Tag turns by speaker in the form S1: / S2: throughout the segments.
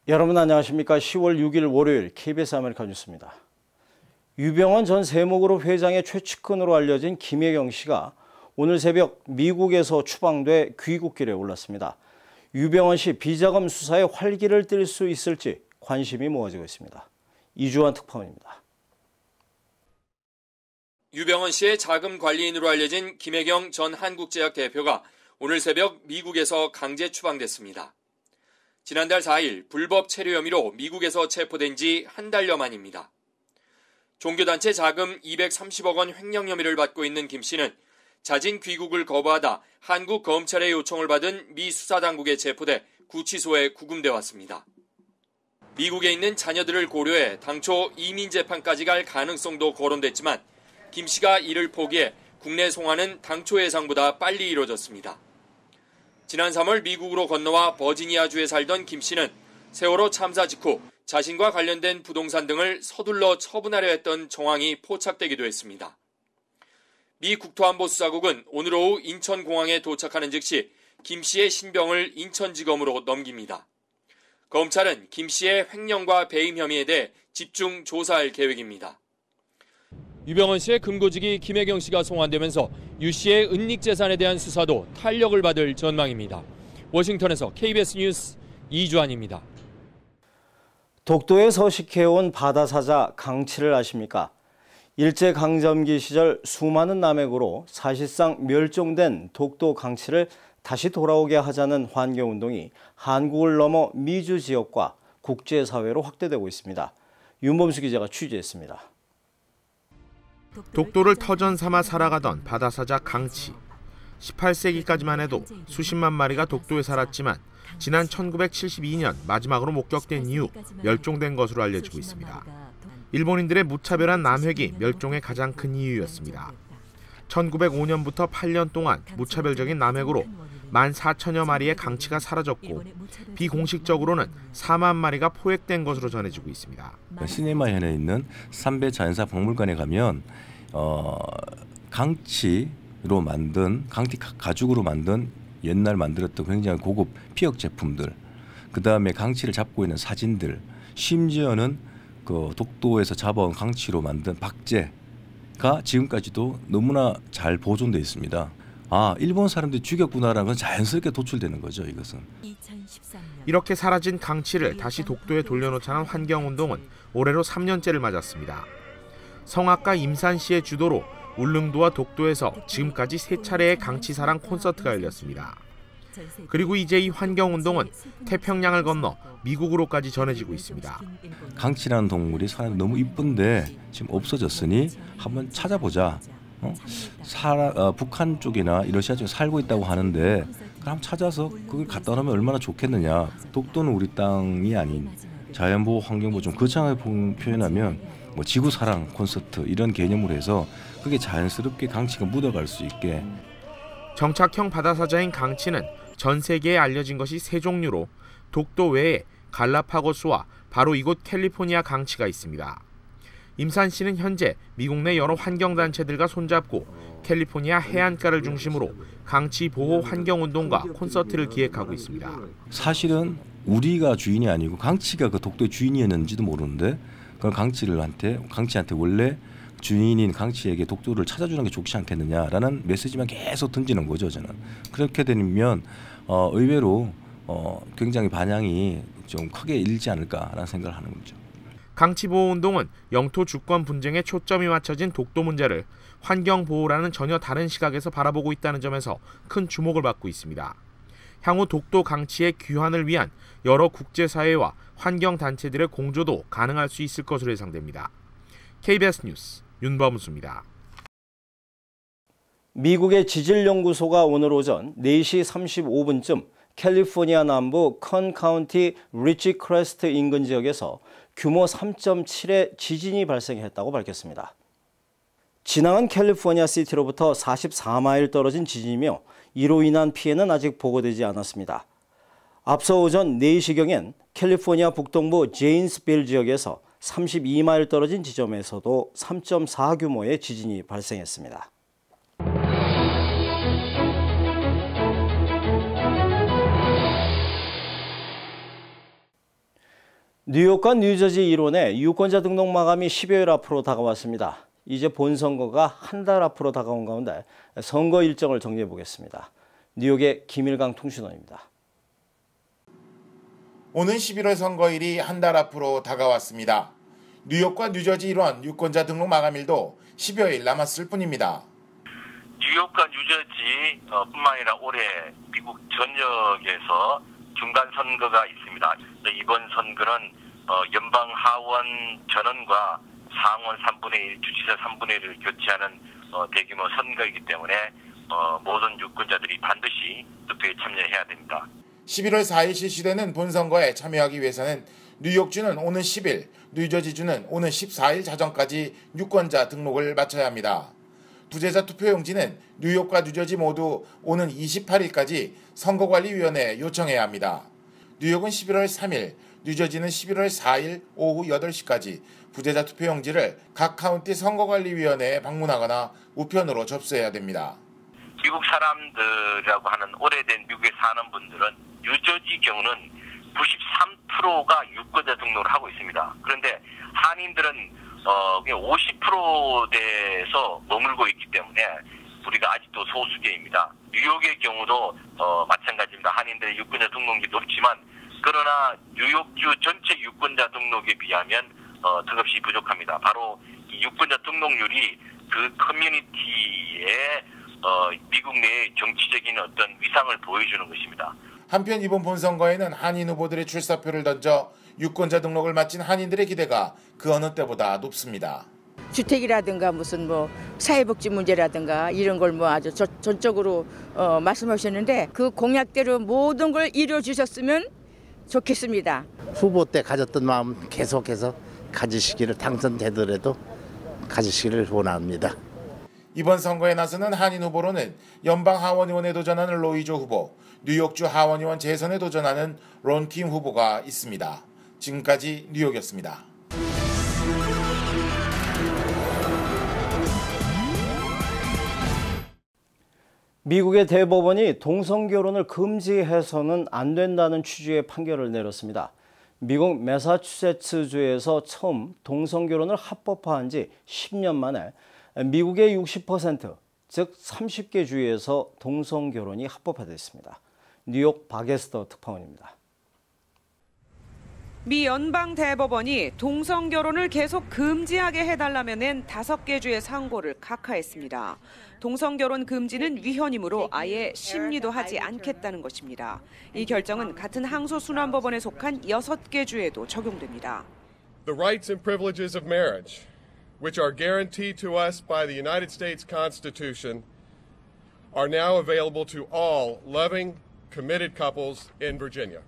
S1: 여러분 안녕하십니까? 10월 6일 월요일 KBS 아메리카 뉴스입니다. 유병헌 전 세무그룹 회장의 최측근으로 알려진 김혜경 씨가 오늘 새벽 미국에서 추방돼 귀국길에 올랐습니다. 유병헌 씨 비자금 수사에 활기를 띨 수 있을지 관심이 모아지고 있습니다. 이주환 특파원입니다.
S2: 유병헌 씨의 자금 관리인으로 알려진 김혜경 전 한국제약 대표가 오늘 새벽 미국에서 강제 추방됐습니다. 지난달 4일 불법 체류 혐의로 미국에서 체포된 지 한 달여 만입니다. 종교단체 자금 230억 원 횡령 혐의를 받고 있는 김 씨는 자진 귀국을 거부하다 한국 검찰의 요청을 받은 미 수사당국에 체포돼 구치소에 구금돼 왔습니다. 미국에 있는 자녀들을 고려해 당초 이민 재판까지 갈 가능성도 거론됐지만 김 씨가 이를 포기해 국내 송환은 당초 예상보다 빨리 이뤄졌습니다. 지난 3월 미국으로 건너와 버지니아주에 살던 김 씨는 세월호 참사 직후 자신과 관련된 부동산 등을 서둘러 처분하려 했던 정황이 포착되기도 했습니다. 미 국토안보수사국은 오늘 오후 인천공항에 도착하는 즉시 김 씨의 신병을 인천지검으로 넘깁니다. 검찰은 김 씨의 횡령과 배임 혐의에 대해 집중 조사할 계획입니다. 유병헌 씨의 금고직이 김혜경 씨가 송환되면서 유 씨의 은닉 재산에 대한 수사도 탄력을 받을 전망입니다. 워싱턴에서 KBS 뉴스 이주환입니다.
S1: 독도에 서식해온 바다사자 강치를 아십니까? 일제강점기 시절 수많은 남획으로 사실상 멸종된 독도 강치를 다시 돌아오게 하자는 환경운동이 한국을 넘어 미주 지역과 국제사회로 확대되고 있습니다. 윤범수 기자가 취재했습니다.
S3: 독도를 터전 삼아 살아가던 바다사자 강치. 18세기까지만 해도 수십만 마리가 독도에 살았지만 지난 1972년 마지막으로 목격된 이후 멸종된 것으로 알려지고 있습니다. 일본인들의 무차별한 남획이 멸종의 가장 큰 이유였습니다. 1905년부터 8년 동안 무차별적인 남획으로 14,000여 마리의 강치가 사라졌고 비공식적으로는 4만 마리가 포획된 것으로 전해지고 있습니다.
S4: 시네마현에 있는 삼배 자연사 박물관에 가면 강치로 만든 강치 가죽으로 만든 옛날 만들었던 굉장히 고급 피혁 제품들, 그 다음에 강치를 잡고 있는 사진들, 심지어는 그 독도에서 잡아온 강치로 만든 박제가 지금까지도 너무나 잘 보존되어 있습니다. 아, 일본 사람들이 죽였구나라는 건 자연스럽게 도출되는 거죠, 이것은.
S3: 이렇게 사라진 강치를 다시 독도에 돌려놓자는 환경운동은 올해로 3년째를 맞았습니다. 성악가 임산 씨의 주도로 울릉도와 독도에서 지금까지 3차례의 강치사랑 콘서트가 열렸습니다. 그리고 이제 이 환경운동은 태평양을 건너 미국으로까지 전해지고 있습니다.
S4: 강치라는 동물이 사람이 너무 이쁜데 지금 없어졌으니 한번 찾아보자. 북한 쪽이나 러시아 쪽에 살고 있다고 하는데 그럼 찾아서 그걸 갖다 놓으면 얼마나 좋겠느냐. 독도는 우리 땅이 아닌 자연보호, 환경보호 좀 거창하게 표현하면 뭐 지구사랑 콘서트 이런 개념으로 해서 그게 자연스럽게 강치가 묻어갈 수 있게.
S3: 정착형 바다사자인 강치는 전 세계에 알려진 것이 3종류로 독도 외에 갈라파고스와 바로 이곳 캘리포니아 강치가 있습니다. 임산 씨는 현재 미국 내 여러 환경단체들과 손잡고 캘리포니아 해안가를 중심으로 강치 보호 환경운동과 콘서트를 기획하고 있습니다.
S4: 사실은 우리가 주인이 아니고 강치가 그 독도의 주인이었는지도 모르는데 그걸 강치한테 원래 주인인 강치에게 독도를 찾아주는 게 좋지 않겠느냐라는 메시지만 계속 던지는 거죠, 저는. 그렇게 되면 의외로 굉장히 반향이 좀 크게 일지 않을까라는 생각을 하는 거죠.
S3: 강치보호운동은 영토 주권 분쟁에 초점이 맞춰진 독도 문제를 환경보호라는 전혀 다른 시각에서 바라보고 있다는 점에서 큰 주목을 받고 있습니다. 향후 독도 강치의 귀환을 위한 여러 국제사회와 환경단체들의 공조도 가능할 수 있을 것으로 예상됩니다. KBS 뉴스 윤범수입니다.
S1: 미국의 지질연구소가 오늘 오전 4시 35분쯤 캘리포니아 남부 컨 카운티 리치 크레스트 인근 지역에서 규모 3.7의 지진이 발생했다고 밝혔습니다. 지나간 캘리포니아 시티로부터 44마일 떨어진 지진이며 이로 인한 피해는 아직 보고되지 않았습니다. 앞서 오전 4시경엔 캘리포니아 북동부 제인스빌 지역에서 32마일 떨어진 지점에서도 3.4 규모의 지진이 발생했습니다. 뉴욕과 뉴저지 일원의 유권자 등록 마감이 10여일 앞으로 다가왔습니다. 이제 본선거가 한 달 앞으로 다가온 가운데 선거 일정을 정리해 보겠습니다. 뉴욕의 김일강 통신원입니다.
S5: 오는 11월 선거일이 한 달 앞으로 다가왔습니다. 뉴욕과 뉴저지 일원 유권자 등록 마감일도 10여일 남았을 뿐입니다.
S6: 뉴욕과 뉴저지 뿐만 아니라 올해 미국 전역에서 중간 선거가 있습니다. 이번 선거는 연방 하원 전원과 상원 3분의 1, 주지사 3분의 1을 교체하는 대규모 선거이기 때문에 모든 유권자들이 반드시 투표에 참여해야 됩니다.
S5: 11월 4일 실시되는 본선거에 참여하기 위해서는 뉴욕주는 오는 10일, 뉴저지주는 오는 14일 자정까지 유권자 등록을 마쳐야 합니다. 부재자 투표용지는 뉴욕과 뉴저지 모두 오는 28일까지 선거관리위원회에 요청해야 합니다. 뉴욕은 11월 3일, 뉴저지는 11월 4일 오후 8시까지 부재자 투표용지를 각 카운티 선거관리위원회에 방문하거나 우편으로 접수해야 됩니다.
S6: 미국 사람들이라고 하는 오래된 미국에 사는 분들은 뉴저지 경우는 93%가 유권자 등록을 하고 있습니다. 그런데 한인들은 50%대에서 머물고 있기 때문에 우리가 아직도 소수계입니다. 뉴욕의 경우도 마찬가지입니다. 한인들의 유권자 등록이 높지만 그러나 뉴욕주 전체 유권자 등록에 비하면 턱없이 부족합니다. 바로 이 유권자 등록률이 그 커뮤니티의 미국 내의 정치적인 어떤 위상을 보여주는 것입니다.
S5: 한편 이번 본선거에는 한인 후보들의 출사표를 던져 유권자 등록을 마친 한인들의 기대가 그 어느 때보다 높습니다.
S7: 주택이라든가 무슨 사회복지 문제라든가 이런 걸 아주 전적으로 말씀하셨는데 그 공약대로 모든 걸 이루어 주셨으면 좋겠습니다.
S8: 후보 때 가졌던 마음 계속해서 가지시기를 당선되더라도 가지시기를 원합니다.
S5: 이번 선거에 나서는 한인 후보로는 연방 하원의원에 도전하는 로이조 후보, 뉴욕주 하원의원 재선에 도전하는 론 킴 후보가 있습니다. 지금까지 뉴욕이었습니다.
S1: 미국의 대법원이 동성결혼을 금지해서는 안 된다는 취지의 판결을 내렸습니다. 미국 매사추세츠주에서 처음 동성결혼을 합법화한 지 10년 만에 미국의 60%, 즉 30개 주에서 동성결혼이 합법화됐습니다. 뉴욕 박에스터 특파원입니다.
S9: 미 연방 대법원이 동성결혼을 계속 금지하게 해달라며 낸 5개 주의 상고를 각하했습니다. 동성결혼 금지는 위헌이므로 아예 심리도 하지 않겠다는 것입니다. 이 결정은 같은 항소순환법원에 속한 6개 주에도 적용됩니다.
S10: The rights and privileges of marriage, which are guaranteed to us by the United States Constitution, are now available to all loving, committed couples in Virginia.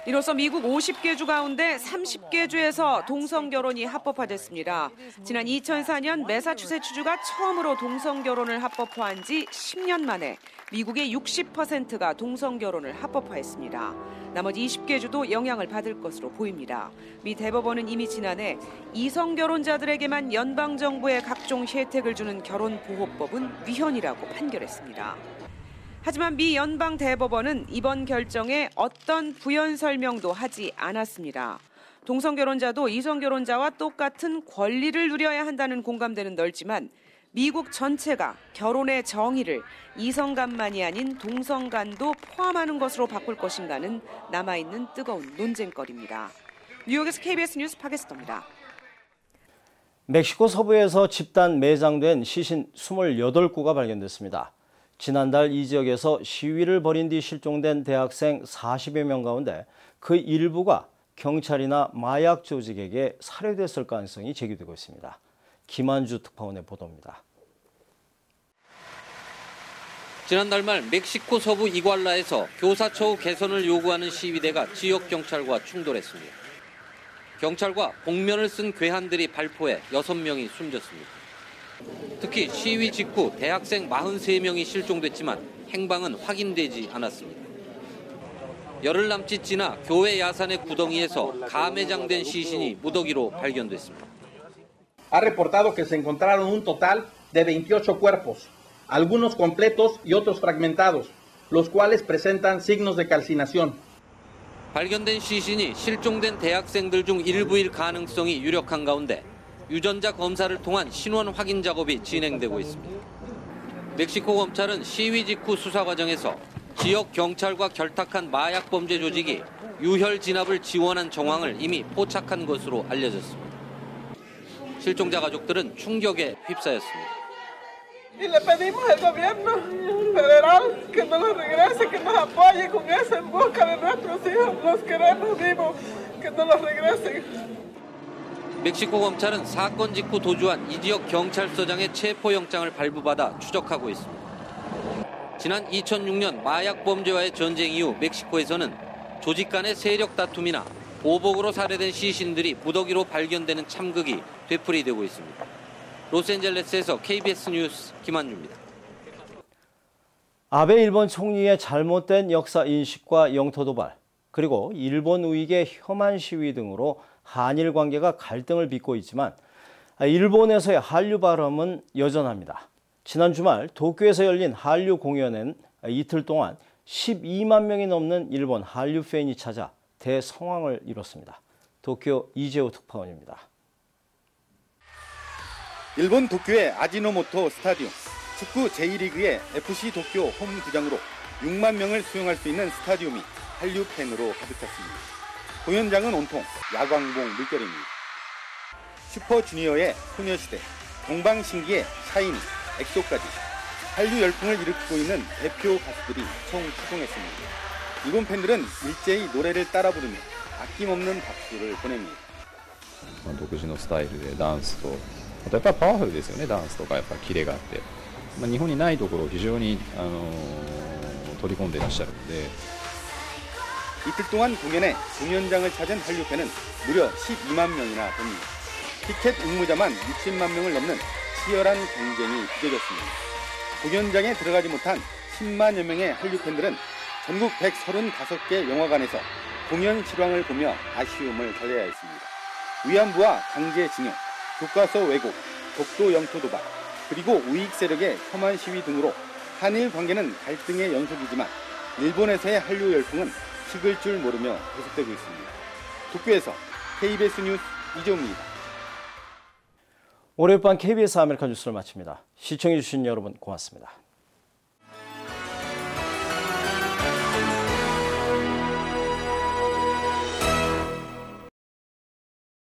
S9: 이로써 미국 50개 주 가운데 30개 주에서 동성결혼이 합법화됐습니다. 지난 2004년 매사추세츠주가 처음으로 동성결혼을 합법화한 지 10년 만에 미국의 60%가 동성결혼을 합법화했습니다. 나머지 20개 주도 영향을 받을 것으로 보입니다. 미 대법원은 이미 지난해 이성결혼자들에게만 연방정부의 각종 혜택을 주는 결혼보호법은 위헌이라고 판결했습니다. 하지만 미 연방 대법원은 이번 결정에 어떤 부연 설명도 하지 않았습니다. 동성결혼자도 이성결혼자와 똑같은 권리를 누려야 한다는 공감대는 넓지만 미국 전체가 결혼의 정의를 이성간만이 아닌 동성간도 포함하는 것으로 바꿀 것인가는 남아있는 뜨거운 논쟁거리입니다. 뉴욕에서 KBS 뉴스 박에스터입니다.
S1: 멕시코 서부에서 집단 매장된 시신 28구가 발견됐습니다. 지난달 이 지역에서 시위를 벌인 뒤 실종된 대학생 40여 명 가운데 그 일부가 경찰이나 마약 조직에게 살해됐을 가능성이 제기되고 있습니다. 김한주 특파원의 보도입니다.
S11: 지난달 말 멕시코 서부 이괄라에서 교사처우 개선을 요구하는 시위대가 지역 경찰과 충돌했습니다. 경찰과 복면을 쓴 괴한들이 발포해 6명이 숨졌습니다. 특히 시위 직후 대학생 43명이 실종됐지만 행방은 확인되지 않았습니다. 열흘 남짓 지나 교회 야산의 구덩이에서 가매장된 시신이 무더기로 발견됐습니다.
S12: Ha reportado que se encontraron un total de 28 cuerpos, algunos completos y otros fragmentados, los cuales presentan signos de calcinación.
S11: 발견된 시신이 실종된 대학생들 중 일부일 가능성이 유력한 가운데 유전자 검사를 통한 신원 확인 작업이 진행되고 있습니다. 멕시코 검찰은 시위 직후 수사 과정에서 지역 경찰과 결탁한 마약 범죄 조직이 유혈 진압을 지원한 정황을 이미 포착한 것으로 알려졌습니다. 실종자 가족들은 충격에 휩싸였습니다.
S13: Y le pedimos al gobierno federal que nos los regrese, que nos apoye con eso en busca de nuestros hijos. Los queremos vivos, que nos los regresen.
S11: 멕시코 검찰은 사건 직후 도주한 이 지역 경찰서장의 체포영장을 발부받아 추적하고 있습니다. 지난 2006년 마약 범죄와의 전쟁 이후 멕시코에서는 조직 간의 세력 다툼이나 보복으로 살해된 시신들이 무더기로 발견되는 참극이 되풀이되고 있습니다. 로스앤젤레스에서 KBS 뉴스 김한주입니다.
S1: 아베 일본 총리의 잘못된 역사 인식과 영토 도발, 그리고 일본 우익의 혐한 시위 등으로 한일 관계가 갈등을 빚고 있지만 일본에서의 한류 바람은 여전합니다. 지난 주말 도쿄에서 열린 한류 공연엔 이틀 동안 12만 명이 넘는 일본 한류 팬이 찾아 대성황을 이뤘습니다. 도쿄 이재호 특파원입니다.
S14: 일본 도쿄의 아지노모토 스타디움, 축구 제1리그의 FC 도쿄 홈 구장으로 6만 명을 수용할 수 있는 스타디움이 한류 팬으로 가득 찼습니다. 공연장은 온통 야광봉 물결입니다. 슈퍼주니어의 소녀시대, 동방신기의 샤이니, 엑소까지 한류 열풍을 일으키고 있는 대표 가수들이 총 출동했습니다. 일본 팬들은 일제히 노래를 따라 부르며 아낌없는 박수를 보냅니다.
S15: 独自のスタイルでダンスと、あとやっぱりパワフルですよね。ダンスとかやっぱりキレがあって、日本にないところを非常に取り込んでいらっしゃるので。
S14: 이틀 동안 공연에 공연장을 찾은 한류 팬은 무려 12만 명이나 됩니다. 티켓 응모자만 60만 명을 넘는 치열한 경쟁이 빚어졌습니다. 공연장에 들어가지 못한 10만여 명의 한류 팬들은 전국 135개 영화관에서 공연 실황을 보며 아쉬움을 달래야 했습니다. 위안부와 강제징용, 교과서 왜곡, 독도 영토 도발, 그리고 우익 세력의 혐한 시위 등으로 한일 관계는 갈등의 연속이지만 일본에서의 한류 열풍은 식을 줄 모르며 계속되고 있습니다. 도쿄에서 KBS 뉴스 이재호입니다.
S1: 월요일 밤 KBS 아메리칸 뉴스를 마칩니다. 시청해주신 여러분 고맙습니다.